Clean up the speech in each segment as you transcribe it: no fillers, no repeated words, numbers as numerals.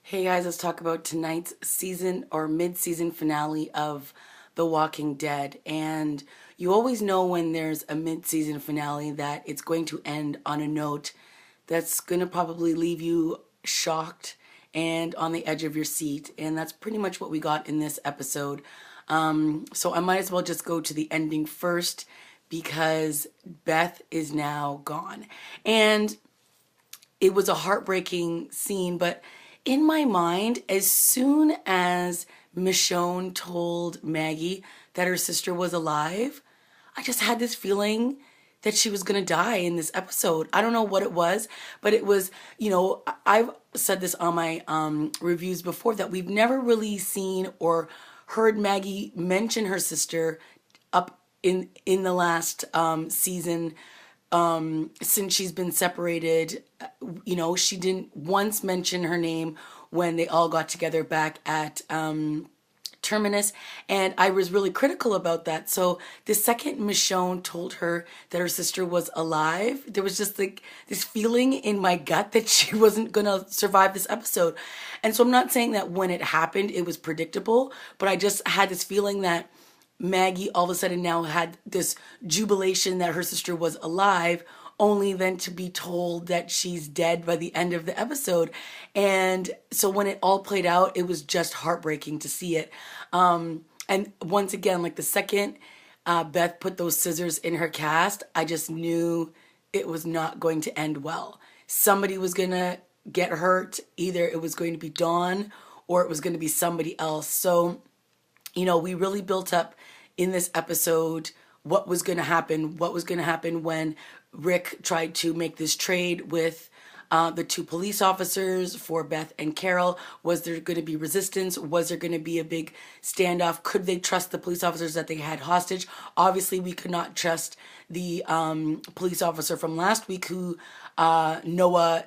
Hey guys, let's talk about tonight's season or mid-season finale of The Walking Dead. And you always know when there's a mid-season finale that it's going to end on a note that's going to probably leave you shocked and on the edge of your seat. And that's pretty much what we got in this episode. So I might as well just go to the ending first because Beth is now gone. And it was a heartbreaking scene, but in my mind, as soon as Michonne told Maggie that her sister was alive, I just had this feeling that she was going to die in this episode. I don't know what it was, but it was, I've said this on my reviews before that we've never really seen or heard Maggie mention her sister up in the last season since she's been separated. She didn't once mention her name when they all got together back at Terminus, and I was really critical about that. So the second Michonne told her that her sister was alive, there was just like this feeling in my gut that she wasn't gonna survive this episode. And so I'm not saying that when it happened it was predictable, but I just had this feeling that Maggie all of a sudden now had this jubilation that her sister was alive, only then to be told that she's dead by the end of the episode. And so when it all played out, it was just heartbreaking to see it. And once again, like the second Beth put those scissors in her cast, I just knew it was not going to end well. Somebody was going to get hurt. Either it was going to be Dawn or it was going to be somebody else. So we really built up in this episode what was going to happen when Rick tried to make this trade with the two police officers for Beth and Carol. Was there going to be resistance? Was there going to be a big standoff? Could they trust the police officers that they had hostage? Obviously, we could not trust the police officer from last week who Noah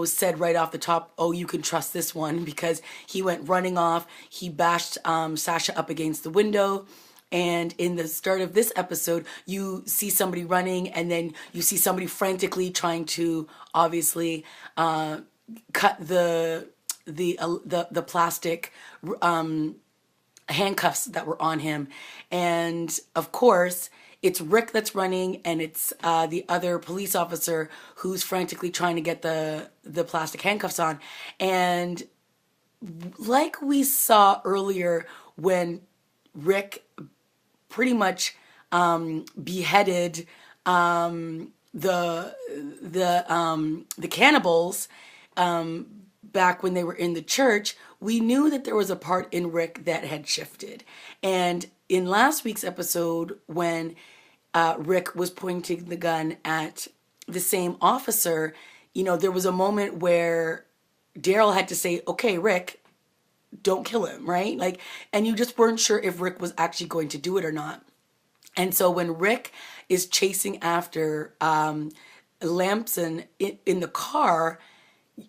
said right off the top, oh, you can trust this one, because he went running off. He bashed Sasha up against the window. And in the start of this episode, you see somebody running, and then you see somebody frantically trying to obviously cut the plastic handcuffs that were on him. And of course, it's Rick that's running, and it's the other police officer who's frantically trying to get the plastic handcuffs on. And like we saw earlier when Rick pretty much beheaded the cannibals back when they were in the church, we knew that there was a part in Rick that had shifted. And in last week's episode, when Rick was pointing the gun at the same officer, there was a moment where Daryl had to say, okay, Rick, don't kill him, right? And you just weren't sure if Rick was actually going to do it or not. And so when Rick is chasing after Lampson in the car,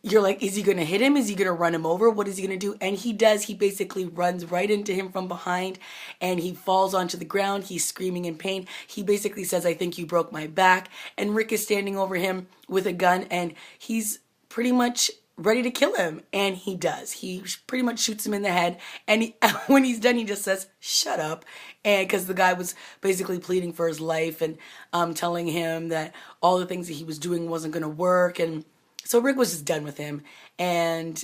you're like, is he going to hit him? Is he going to run him over? What is he going to do? And he does. He basically runs right into him from behind, and he falls onto the ground. He's screaming in pain. He basically says, I think you broke my back. And Rick is standing over him with a gun, and he's pretty much ready to kill him. And he does. He pretty much shoots him in the head. And when he's done, he just says, shut up. And because the guy was basically pleading for his life and telling him that all the things that he was doing wasn't going to work. And so Rick was just done with him, and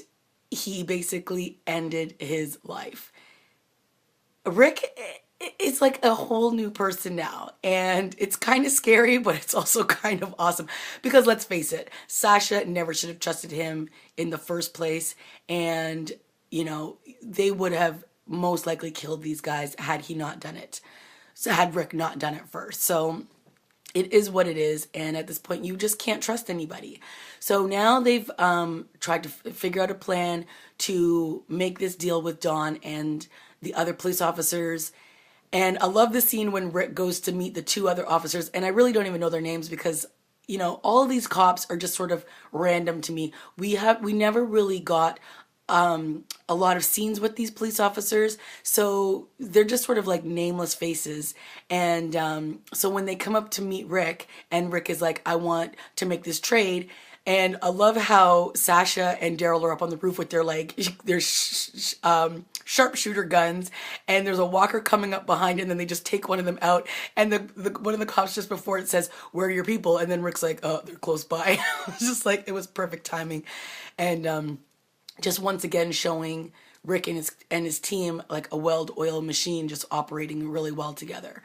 he basically ended his life. Rick is like a whole new person now, and it's kind of scary, but it's also kind of awesome, because let's face it, Sasha never should have trusted him in the first place, and they would have most likely killed these guys had he not done it. So had Rick not done it first. So it is what it is, and at this point, you just can't trust anybody. So now they've tried to figure out a plan to make this deal with Dawn and the other police officers. And I love the scene when Rick goes to meet the two other officers, and I really don't even know their names because, all of these cops are just sort of random to me. We never really got a lot of scenes with these police officers, so they're just sort of like nameless faces. And so when they come up to meet Rick, and Rick is like, I want to make this trade, And I love how Sasha and Daryl are up on the roof with their like their sharpshooter guns, and there's a walker coming up behind, and then they just take one of them out, and the one of the cops just before it says, "Where are your people?" And then Rick's like, "Oh, they're close by." It's just like, it was perfect timing, and just once again showing Rick and his team like a well-oiled machine, just operating really well together.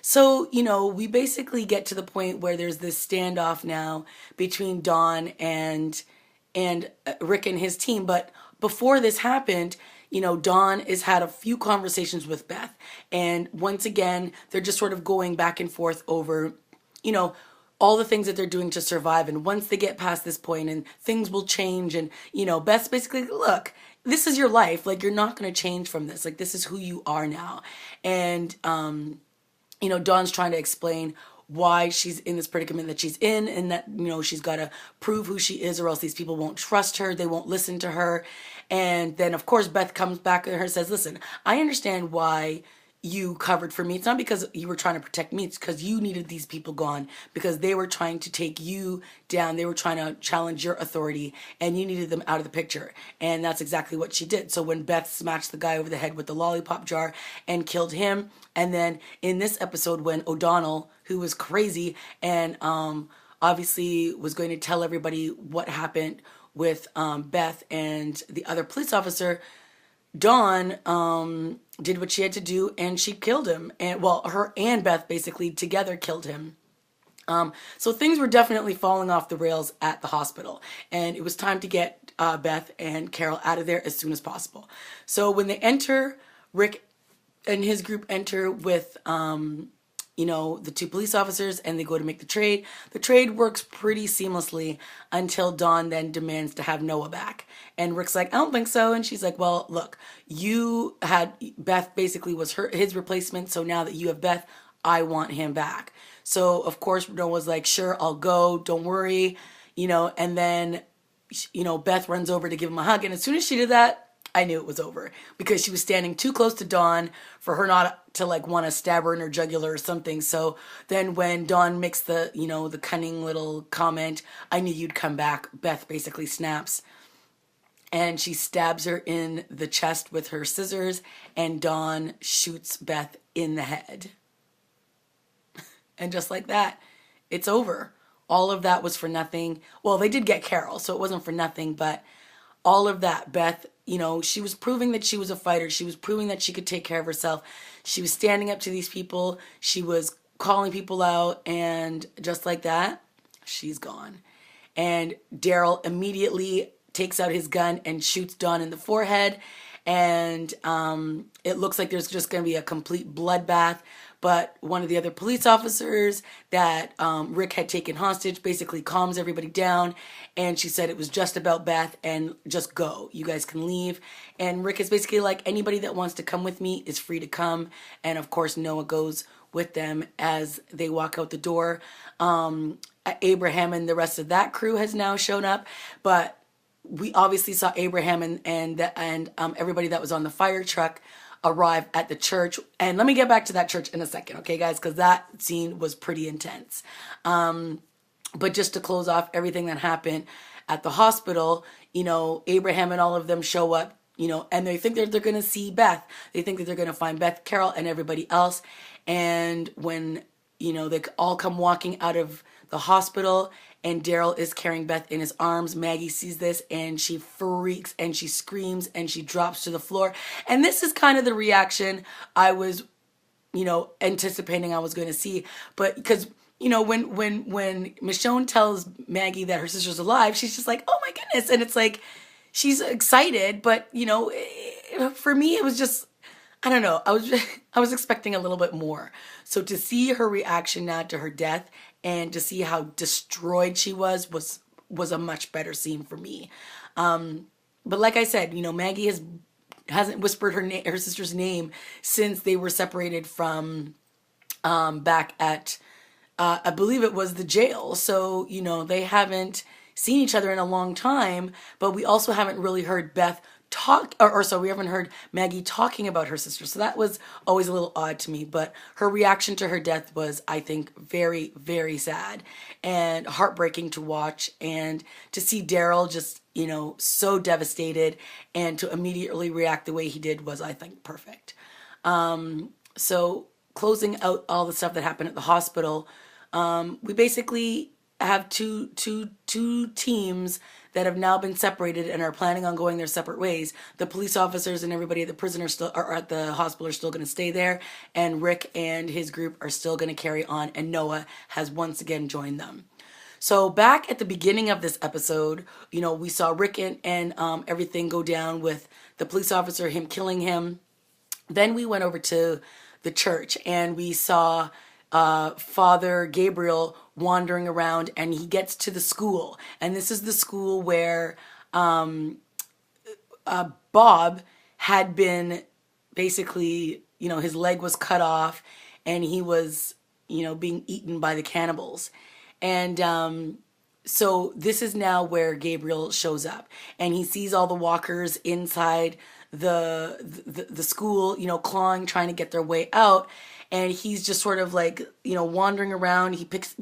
So, we basically get to the point where there's this standoff now between Dawn and Rick and his team. But before this happened, Dawn has had a few conversations with Beth. And once again, they're just sort of going back and forth over, all the things that they're doing to survive. And once they get past this point and things will change, and, Beth's basically, look, this is your life. Like, you're not going to change from this. Like, this is who you are now. And, Dawn's trying to explain why she's in this predicament that she's in, and that, she's got to prove who she is, or else these people won't trust her. They won't listen to her. And then, of course, Beth comes back to her and says, listen, I understand why you covered for me. It's not because you were trying to protect me. It's because you needed these people gone, because they were trying to take you down. They were trying to challenge your authority, and you needed them out of the picture. And that's exactly what she did. So when Beth smashed the guy over the head with the lollipop jar and killed him, and then in this episode when O'Donnell, who was crazy and obviously was going to tell everybody what happened with Beth and the other police officer, Dawn did what she had to do, and she killed him. And well, her and Beth basically together killed him. So things were definitely falling off the rails at the hospital, and it was time to get Beth and Carol out of there as soon as possible. So when they enter, Rick and his group enter with the two police officers, and they go to make the trade. The trade works pretty seamlessly until Dawn then demands to have Noah back. And Rick's like, I don't think so. And she's like, well, look, you had Beth basically was his replacement. So now that you have Beth, I want him back. So of course, Noah's like, sure, I'll go. Don't worry. And then, Beth runs over to give him a hug. And as soon as she did that, I knew it was over, because she was standing too close to Dawn for her not to like want to stab her in her jugular or something. So then when Dawn makes the, the cunning little comment, I knew you'd come back, Beth basically snaps, and she stabs her in the chest with her scissors, and Dawn shoots Beth in the head. And just like that, it's over. All of that was for nothing. Well, they did get Carol, so it wasn't for nothing, but all of that, Beth, she was proving that she was a fighter. She was proving that she could take care of herself. She was standing up to these people. She was calling people out, and just like that, she's gone. And Daryl immediately takes out his gun and shoots Dawn in the forehead, and it looks like there's just going to be a complete bloodbath. But one of the other police officers that Rick had taken hostage basically calms everybody down, and she said it was just about Beth, and just go. You guys can leave. And Rick is basically like, anybody that wants to come with me is free to come. And of course, Noah goes with them as they walk out the door. Abraham and the rest of that crew has now shown up, but we obviously saw Abraham and everybody that was on the fire truck arrive at the church. And let me get back to that church in a second, okay, guys, because that scene was pretty intense. But just to close off everything that happened at the hospital, Abraham and all of them show up, and they think that they're going to see Beth. They think that they're going to find Beth, Carol, and everybody else. And when, they all come walking out of the hospital, and Daryl is carrying Beth in his arms, Maggie sees this, and she freaks, and she screams, and she drops to the floor. And this is kind of the reaction I was, anticipating I was going to see. But because, when Michonne tells Maggie that her sister's alive, she's just like, oh my goodness. And it's like, she's excited, but, for me, it was just, I don't know. I was expecting a little bit more. So to see her reaction now to her death, and to see how destroyed she was a much better scene for me. But like I said, Maggie hasn't whispered her sister's name since they were separated from back at I believe it was the jail. So they haven't seen each other in a long time. But we also haven't really heard Beth we haven't heard Maggie talking about her sister. So that was always a little odd to me. But her reaction to her death was, I think, very, very sad and heartbreaking to watch. And to see Daryl just, so devastated and to immediately react the way he did was, I think, perfect. So closing out all the stuff that happened at the hospital, we basically have two teams that have now been separated and are planning on going their separate ways. The police officers and everybody at the prison are at the hospital are still going to stay there, and Rick and his group are still going to carry on, and Noah has once again joined them. So back at the beginning of this episode, we saw Rick and everything go down with the police officer, him killing him. Then we went over to the church and we saw Father Gabriel wandering around, and he gets to the school. And this is the school where Bob had been basically, his leg was cut off and he was, being eaten by the cannibals. And so this is now where Gabriel shows up, and he sees all the walkers inside the school, clawing, trying to get their way out. And he's just sort of like, wandering around.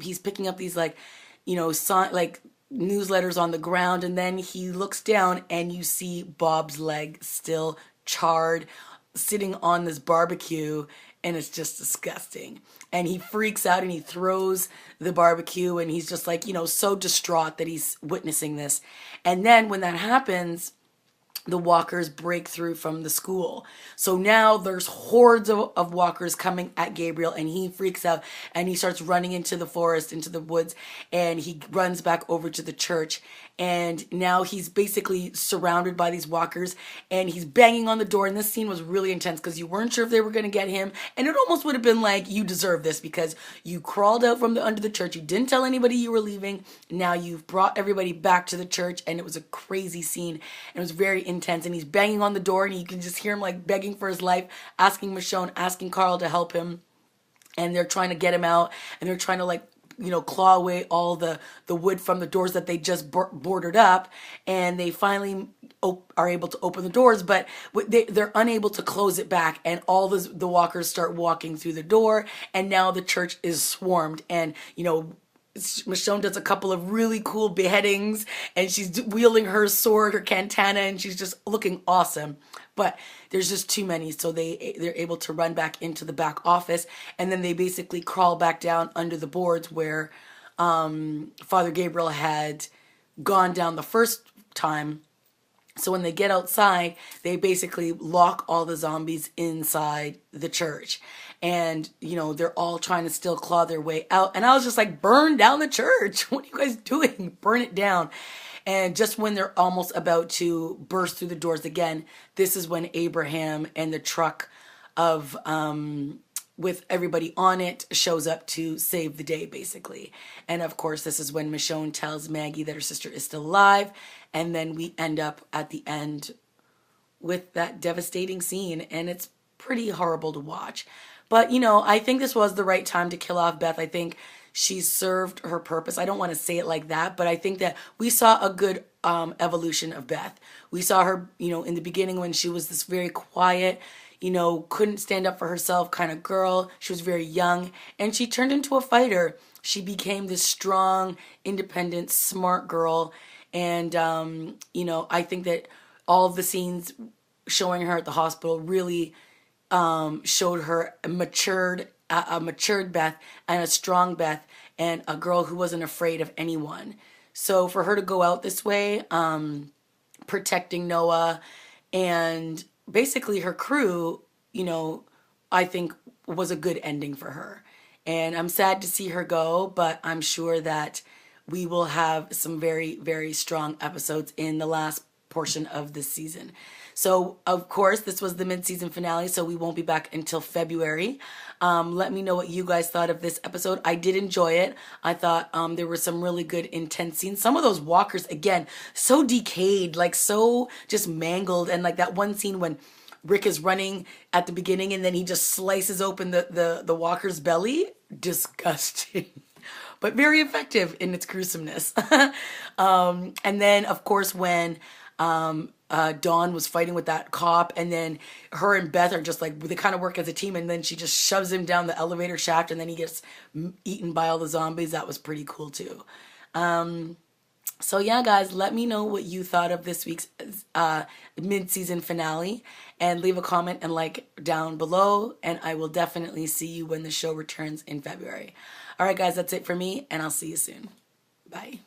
He's picking up these like newsletters on the ground, and then he looks down and you see Bob's leg still charred, sitting on this barbecue, and it's just disgusting. And he freaks out and he throws the barbecue, and he's just like, so distraught that he's witnessing this. And then when that happens, the walkers break through from the school. So now there's hordes of walkers coming at Gabriel, and he freaks out and he starts running into the forest, into the woods, and he runs back over to the church. And now he's basically surrounded by these walkers, and he's banging on the door. And this scene was really intense because you weren't sure if they were going to get him. And it almost would have been like, you deserve this because you crawled out from under the church. You didn't tell anybody you were leaving. Now you've brought everybody back to the church, and it was a crazy scene. And it was very intense. And he's banging on the door, and you can just hear him like begging for his life, asking Michonne, asking Carl to help him. And they're trying to get him out, and they're trying to like, claw away all the wood from the doors that they just boarded up, and they finally are able to open the doors, but they're unable to close it back, and all the walkers start walking through the door, and now the church is swarmed. And Michonne does a couple of really cool beheadings, and she's wielding her sword, her katana, and she's just looking awesome. But there's just too many, so they're able to run back into the back office, and then they basically crawl back down under the boards where Father Gabriel had gone down the first time. So when they get outside, they basically lock all the zombies inside the church. And, they're all trying to still claw their way out. And I was just like, burn down the church. What are you guys doing? Burn it down. And just when they're almost about to burst through the doors again, this is when Abraham and the truck of with everybody on it shows up to save the day, basically. And of course, this is when Michonne tells Maggie that her sister is still alive. And then we end up at the end with that devastating scene. And it's pretty horrible to watch. But, I think this was the right time to kill off Beth. I think she served her purpose. I don't want to say it like that, but I think that we saw a good evolution of Beth. We saw her, in the beginning when she was this very quiet, couldn't stand up for herself kind of girl. She was very young, and she turned into a fighter. She became this strong, independent, smart girl. And, I think that all of the scenes showing her at the hospital really showed her a matured Beth and a strong Beth and a girl who wasn't afraid of anyone. So for her to go out this way, protecting Noah and basically her crew, I think was a good ending for her. And I'm sad to see her go, but I'm sure that we will have some very, very strong episodes in the last portion of this season. So, of course, this was the mid-season finale, so we won't be back until February. Let me know what you guys thought of this episode. I did enjoy it. I thought there were some really good, intense scenes. Some of those walkers, again, so decayed, like so just mangled. And like that one scene when Rick is running at the beginning and then he just slices open the walker's belly. Disgusting. But very effective in its gruesomeness. And then, of course, when Dawn was fighting with that cop, and then her and Beth are just like, they kind of work as a team, and then she just shoves him down the elevator shaft, and then he gets eaten by all the zombies. That was pretty cool too. So yeah, guys, let me know what you thought of this week's mid-season finale, and leave a comment and like down below, and I will definitely see you when the show returns in February. All right, guys, that's it for me, and I'll see you soon. Bye.